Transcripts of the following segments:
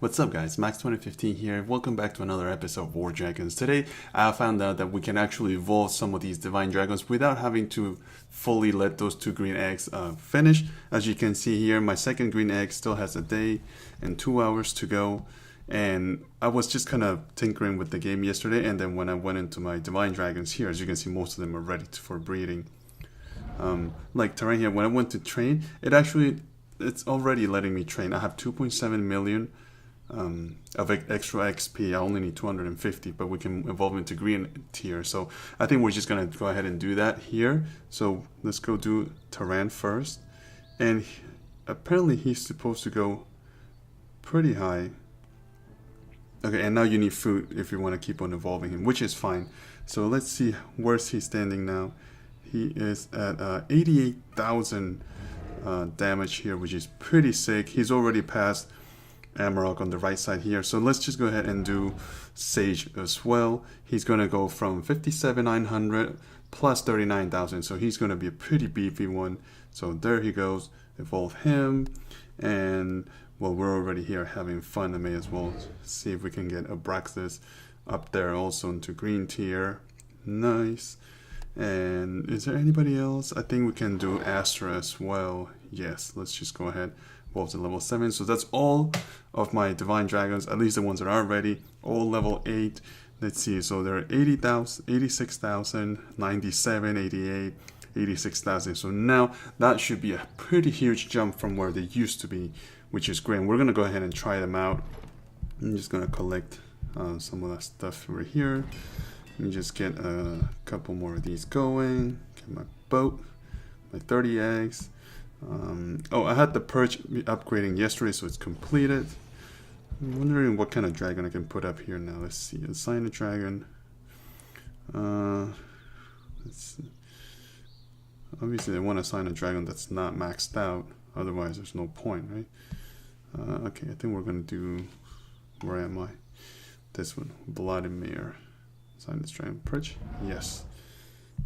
What's up guys, Max2015 here. Welcome back to another episode of War Dragons. Today I found out that we can actually evolve some of these divine dragons without having to fully let those two green eggs finish. As you can see here, my second green egg still has a day and 2 hours to go. And I was just kind of tinkering with the game yesterday, and then when I went into my divine dragons here, as you can see, most of them are ready for breeding. Like Terrain here, when I went to train, it's already letting me train. I have 2.7 million of extra XP. I only need 250, but we can evolve into green tier. So I think we're just gonna go ahead and do that here. So let's go do Terran first. And apparently he's supposed to go pretty high. Okay, and now you need food if you want to keep on evolving him, which is fine. So let's see, where's he standing now? He is at 88,000 damage here, which is pretty sick. He's already passed Amarok on the right side here. So let's just go ahead and do Sage as well. He's going to go from 57,900 plus 39,000. So he's going to be a pretty beefy one. So there he goes. Evolve him. And well, we're already here having fun. I may as well see if we can get Abraxas up there also into green tier. Nice. And is there anybody else? I think we can do Astra as well. Yes, let's just go ahead. Evolve to level 7. So that's all of my divine dragons, at least the ones that are ready, all level 8. Let's see, so there are 80,000, 86,000, 97, 88, 86,000. So now that should be a pretty huge jump from where they used to be, which is great. We're going to go ahead and try them out. I'm just going to collect some of that stuff over here. Let me just get a couple more of these going. Get my boat, my 30 eggs. Oh, I had the perch upgrading yesterday, so it's completed. I'm wondering what kind of dragon I can put up here now. Let's see. Assign a dragon. Let's see. Obviously, I want to assign a dragon that's not maxed out. Otherwise, there's no point, right? Okay, I think we're going to do... Where am I? This one. Vladimir. Assign this dragon perch. Yes.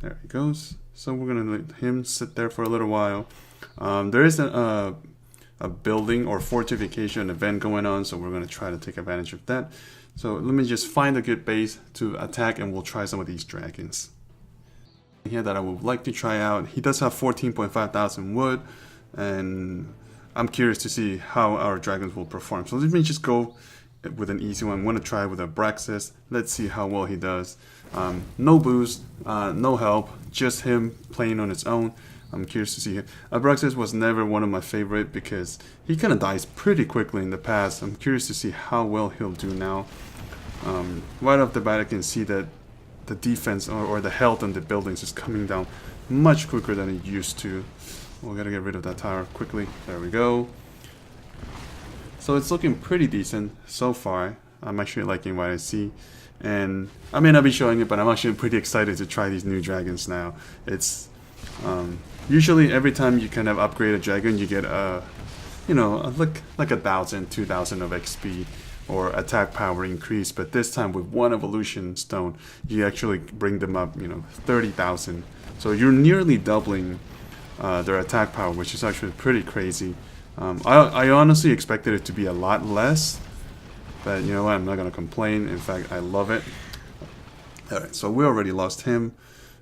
There he goes. So we're going to let him sit there for a little while. There is a building or fortification event going on, so we're going to try to take advantage of that. So let me just find a good base to attack, and we'll try some of these dragons. Here that I would like to try out. He does have 14.5 thousand wood, and I'm curious to see how our dragons will perform. So let me just go with an easy one. I'm going to try with Abraxas. Let's see how well he does. No boost, no help, just him playing on its own. I'm curious to see him. Abraxas was never one of my favorite because he kind of dies pretty quickly in the past. I'm curious to see how well he'll do now. Right off the bat, I can see that the defense or the health on the buildings is coming down much quicker than it used to. We gotta get rid of that tower quickly. There we go. So it's looking pretty decent so far. I'm actually liking what I see. And I may not be showing it, but I'm actually pretty excited to try these new dragons now. It's usually every time you kind of upgrade a dragon, you get like 1,000, 2,000 of XP or attack power increase. But this time with one evolution stone, you actually bring them up, 30,000. So you're nearly doubling their attack power, which is actually pretty crazy. I honestly expected it to be a lot less, but you know what, I'm not going to complain. In fact, I love it. Alright, so we already lost him,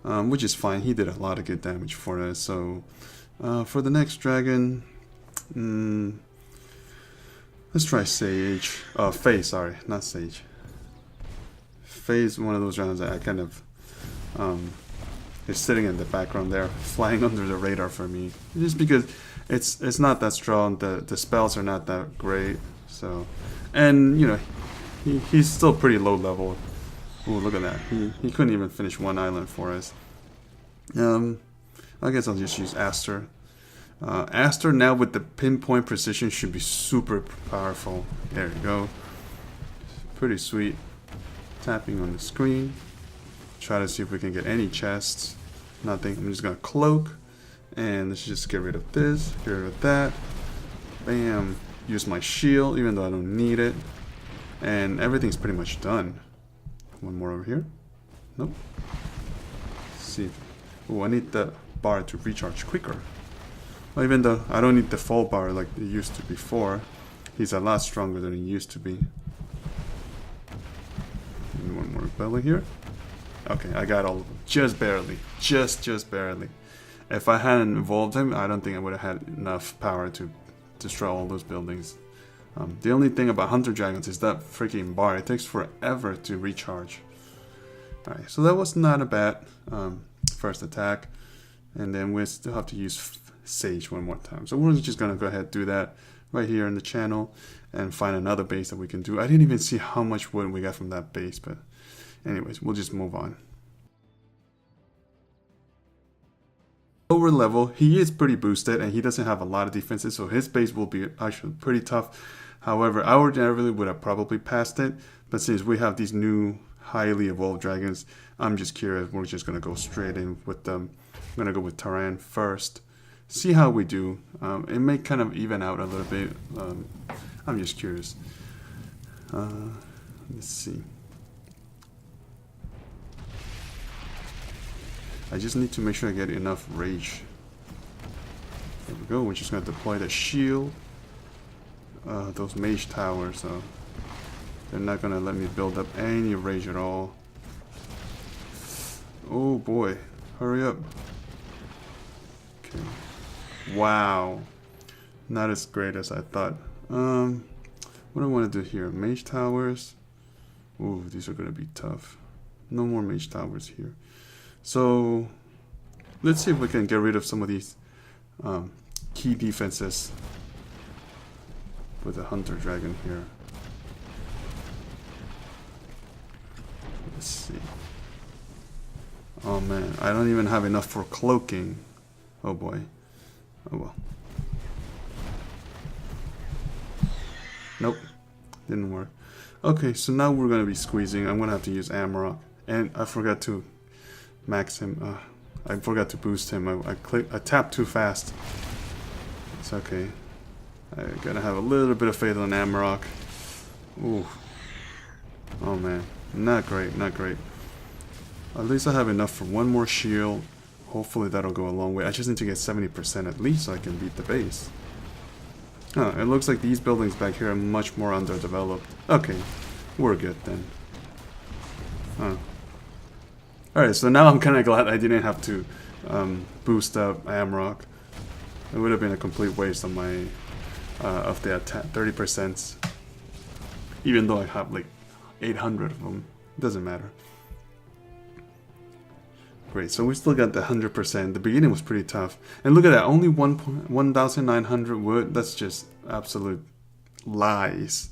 which is fine. He did a lot of good damage for us. So for the next dragon, let's try Sage. Faye, sorry, not Sage. Faye's one of those dragons that I kind of is sitting in the background there, flying under the radar for me, just because it's not that strong. The spells are not that great. So, and he's still pretty low level. Ooh, look at that. He couldn't even finish one island for us. I guess I'll just use Aster. Aster now with the pinpoint precision should be super powerful. There you go. Pretty sweet. Tapping on the screen. Try to see if we can get any chests. Nothing. I'm just gonna cloak. And let's just get rid of this, get rid of that. Bam. Use my shield, even though I don't need it. And everything's pretty much done. One more over here. Nope. Let's see. Oh, I need the bar to recharge quicker. Well, even though I don't need the full bar like it used to before. He's a lot stronger than he used to be. And one more building here. Okay, I got all of them. Just barely. Just barely. If I hadn't evolved him, I don't think I would have had enough power to destroy all those buildings. The only thing about Hunter Dragons is that freaking bar. It takes forever to recharge. Alright, so that was not a bad first attack. And then we still have to use Sage one more time. So we're just going to go ahead and do that right here in the channel and find another base that we can do. I didn't even see how much wood we got from that base, but anyways, we'll just move on. Lower level, he is pretty boosted and he doesn't have a lot of defenses, so his base will be actually pretty tough. However, I ordinarily would have probably passed it, but since we have these new highly evolved dragons, I'm just curious. We're just going to go straight in with them. I'm going to go with Taran first. See how we do. It may kind of even out a little bit. I'm just curious. Let's see. I just need to make sure I get enough rage. There we go. We're just going to deploy the shield. Those mage towers, they're not going to let me build up any rage at all. Oh boy. Hurry up. Okay. Wow. Not as great as I thought. What do I want to do here? Mage towers. Ooh, these are going to be tough. No more mage towers here. So, let's see if we can get rid of some of these key defenses with a Hunter Dragon here. Let's see. Oh man, I don't even have enough for cloaking. Oh boy. Oh well. Nope. Didn't work. Okay, so now we're going to be squeezing. I'm going to have to use Amarok. And I forgot to max him. I forgot to boost him. I tapped too fast. It's okay. I gotta have a little bit of faith on Amarok. Ooh. Oh man. Not great, not great. At least I have enough for one more shield. Hopefully that'll go a long way. I just need to get 70% at least so I can beat the base. Oh, it looks like these buildings back here are much more underdeveloped. Okay, we're good then. Huh. Alright, so now I'm kind of glad I didn't have to boost up Amarok. It would have been a complete waste of my of the attack 30%. Even though I have like 800 of them, it doesn't matter. Great, so we still got the 100%. The beginning was pretty tough, and look at that, only 1,900 wood. That's just absolute lies.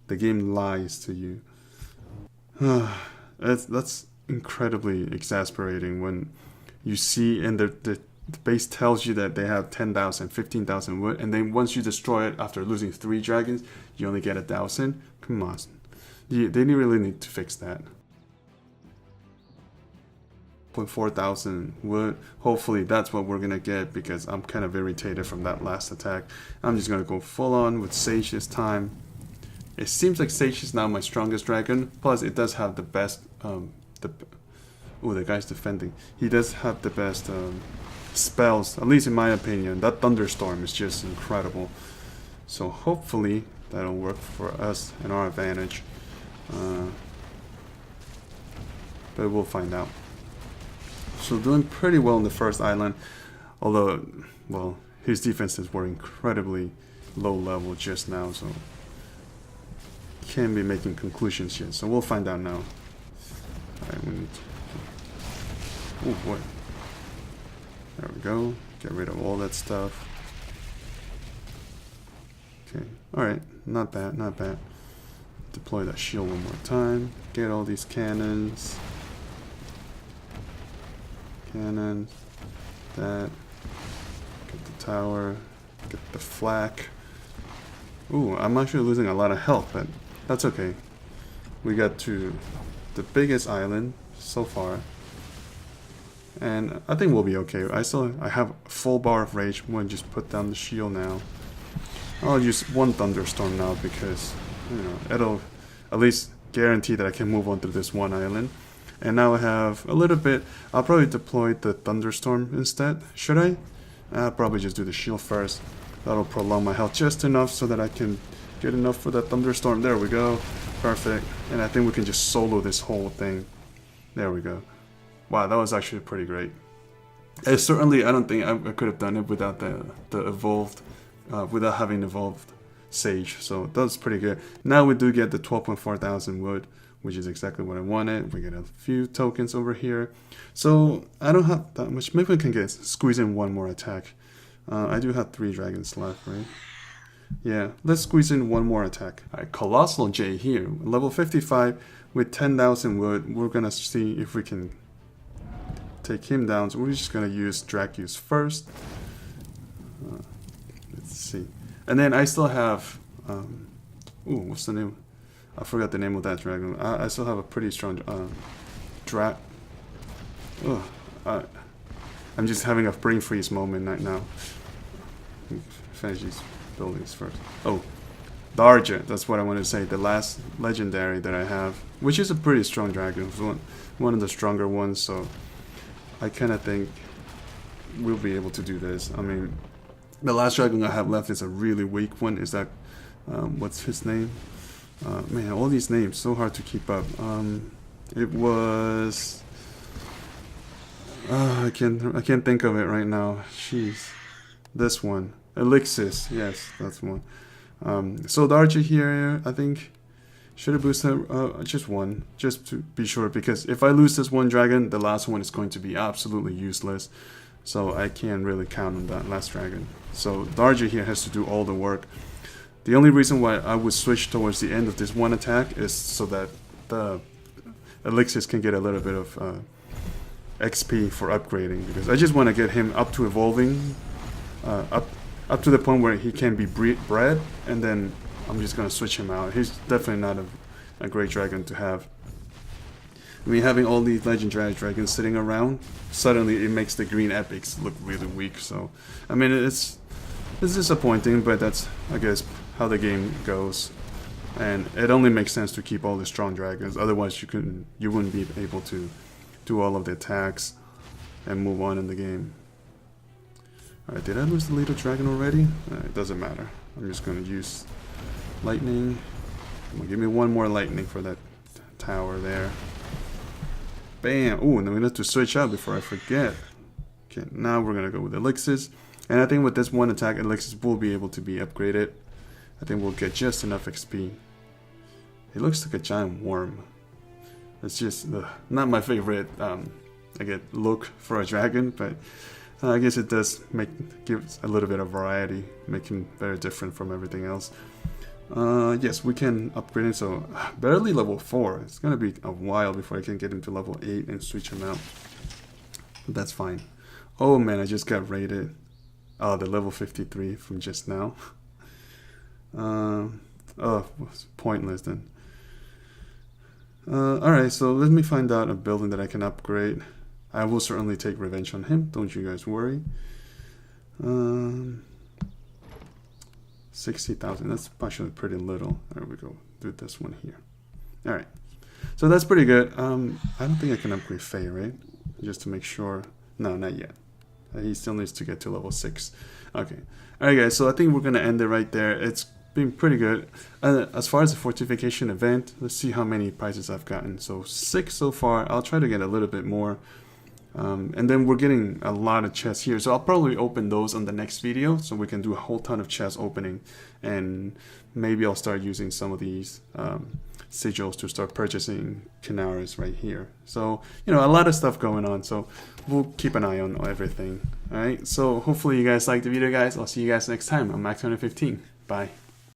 The game lies to you. That's incredibly exasperating when you see and the base tells you that they have 10,000, 15,000 wood, and then once you destroy it after losing 3 dragons, you only get 1,000. Come on, they really need to fix that. 4,000 wood. Hopefully that's what we're gonna get, because I'm kind of irritated from that last attack. I'm just gonna go full on with Sage this time. It seems like Sage is now my strongest dragon. Plus, it does have the best. The guy's defending. He does have the best spells, at least in my opinion. That thunderstorm is just incredible. So hopefully that'll work for us and our advantage. But we'll find out. So doing pretty well in the first island, although, well, his defenses were incredibly low level just now, so can't be making conclusions yet. So we'll find out now. Alright, we need to... Oh boy. There we go. Get rid of all that stuff. Okay. Alright, not bad, not bad. Deploy that shield one more time. Get all these cannons. Cannons. That. Get the tower. Get the flak. Ooh, I'm actually losing a lot of health, but that's okay. We got to the biggest island so far, and I think we'll be okay. I have full bar of rage. I'm gonna just put down the shield now. I'll use one thunderstorm now because, you know, it'll at least guarantee that I can move on to this one island. And now I have a little bit. I'll probably deploy the thunderstorm instead. Should I? I'll probably just do the shield first. That'll prolong my health just enough so that I can Good enough for that thunderstorm. There we go. Perfect. And I think we can just solo this whole thing. There we go. Wow, that was actually pretty great. Certainly, I don't think I could have done it without the evolved, without having evolved Sage. So that's pretty good. Now we do get the 12.4 thousand wood, which is exactly what I wanted. We get a few tokens over here. So I don't have that much. Maybe we can squeeze in one more attack. I do have 3 dragons left, right? Yeah, let's squeeze in one more attack. Alright, Colossal J here, level 55 with 10,000 wood. We're gonna see if we can take him down. So we're just gonna use Dracu's first. Let's see. And then I still have, ooh, what's the name? I forgot the name of that dragon. I still have a pretty strong I'm just having a brain freeze moment right now. Finish these buildings first. Oh, Darja, that's what I want to say. The last legendary that I have, which is a pretty strong dragon, one of the stronger ones. So I kind of think we'll be able to do this. I mean, the last dragon I have left is a really weak one. Is that what's his name? Man, all these names so hard to keep up. It was I can't think of it right now. Jeez, this one, Elixis. Yes, that's one. So the archer here, I think, should have boosted just one, just to be sure, because if I lose this one dragon, the last one is going to be absolutely useless. So I can't really count on that last dragon. So the archer here has to do all the work. The only reason why I would switch towards the end of this one attack is so that the Elixis can get a little bit of XP for upgrading, because I just want to get him up to evolving, up to the point where he can be bred, and then I'm just going to switch him out. He's definitely not a great dragon to have. I mean, having all these legendary dragons sitting around, suddenly it makes the green epics look really weak. So, I mean, it's disappointing, but that's, I guess, how the game goes. And it only makes sense to keep all the strong dragons. Otherwise, you wouldn't be able to do all of the attacks and move on in the game. Alright, did I lose the little dragon already? It doesn't matter. I'm just going to use lightning. Give me one more lightning for that tower there. Bam! Ooh, and then we have to switch out before I forget. Okay, now we're going to go with Elixis. And I think with this one attack, Elixis will be able to be upgraded. I think we'll get just enough XP. It looks like a giant worm. It's just not my favorite look for a dragon, but I guess it does gives a little bit of variety, make him very different from everything else. Yes, we can upgrade him, so barely level 4. It's gonna be a while before I can get him to level 8 and switch him out. But that's fine. Oh man, I just got raided. Oh, the level 53 from just now. Oh, it's pointless then. Alright, so let me find out a building that I can upgrade. I will certainly take revenge on him, don't you guys worry. 60,000, that's actually pretty little. There we go, do this one here. Alright, so that's pretty good. I don't think I can upgrade Faye, right? Just to make sure. No, not yet. He still needs to get to level 6. Okay, alright guys, so I think we're going to end it right there. It's been pretty good. As far as the fortification event, let's see how many prizes I've gotten. So 6 so far. I'll try to get a little bit more. And then we're getting a lot of chests here, so I'll probably open those on the next video, so we can do a whole ton of chest opening, and maybe I'll start using some of these sigils to start purchasing Chimera's right here. So, you know, a lot of stuff going on, so we'll keep an eye on everything. Alright, so hopefully you guys liked the video, guys. I'll see you guys next time on Mac 2015. Bye.